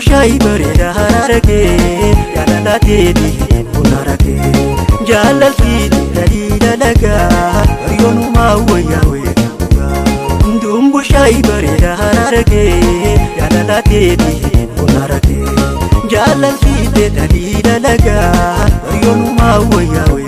Shai bareda hararage jalalati bunarage jalalti dalila laga yonu mawaya we ndumbu shai bareda hararage jalalati bunarage jalalti dalila laga yonu mawaya we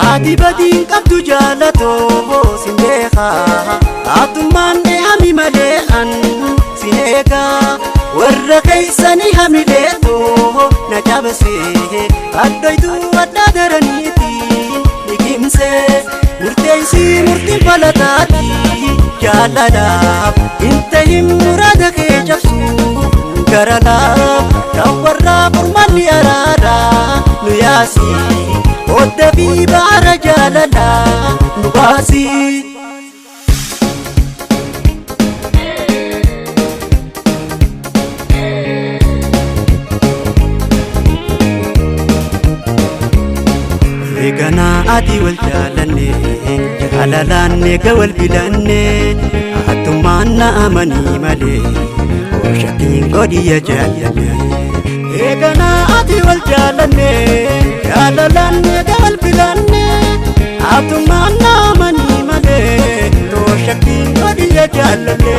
Ati badin kabdu jalato sindeha atuman e hami malean sinega warra kaisani hami leto najabase addaitu adda daraniti nikimse murteisi murtin palatati jalala intahim murada ke jabsu garala kawarra burmali arara nuyasi Oda bi bara jalala nubasi Egana adi wal jalanne jalalanne gawal bilanne atumana amani male o shakin godiya jalanne Egana adi wal jalanne jalalanne gawal bilanne atumana amani male o shakin godiya jalanne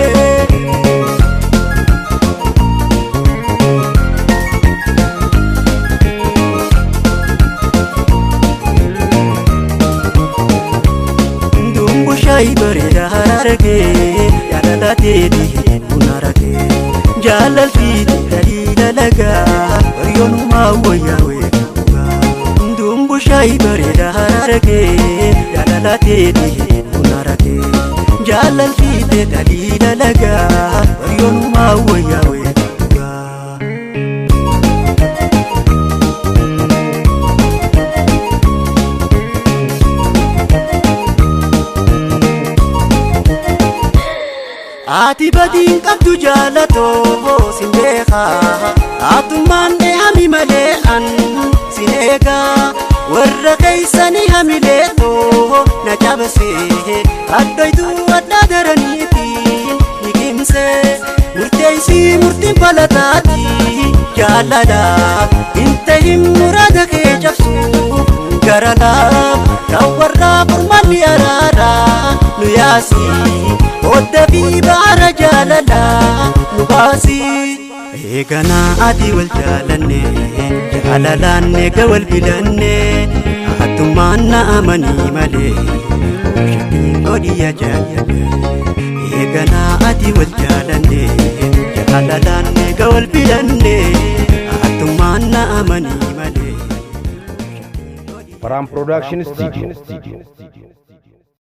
Shai bareda hararage jalalati bunarage jalalti dalila laga yonu mawaya we ndumbu shai bareda hararage jalalati bunarage jalalti dalila laga yonu mawaya we Ati badin kabdu jalato sindeha atuman e hami malean sinega warra kaisani hami leto najabase addaitu adda daraniti nikimse murteisi murtin palatati jalala intahim murada ke jabsu garala kawarra burmali arara nuyasi Oda bi bara jalala nubasi Egana adi wal jalanne jalalanne gawal bilanne atumana amani male shakin godiya jalanne Egana adi wal jalanne jalalanne gawal bilanne atumana amani male Param Production Studio